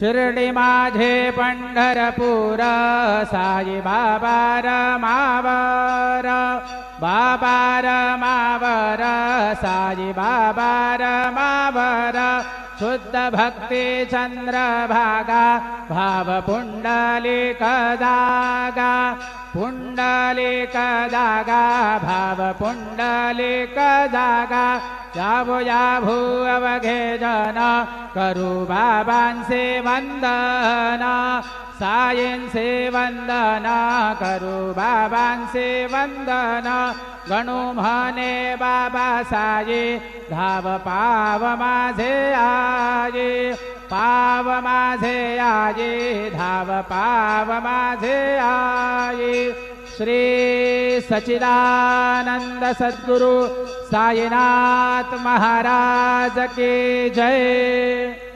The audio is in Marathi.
शिर्डी माझे पंढरपूर साई बाबा रमावर बाबा रमावर साई बाबा रमावर शुद्ध भक्ती चंद्रभागा भाव पुंडलिक जागा पुंडलिक जागा भाव पुंडलिक जागा जावया अवघे जन करू बाबांचे वंदन सायंचे वंदन करू बाबांचे वंदन गणू म्हणे बाबा साई धाव पाव माझे आये पाव माझे आये धाव पाव माझे आये। श्री सच्चिदानंद सद्गुरु साईनाथ महाराज की जय।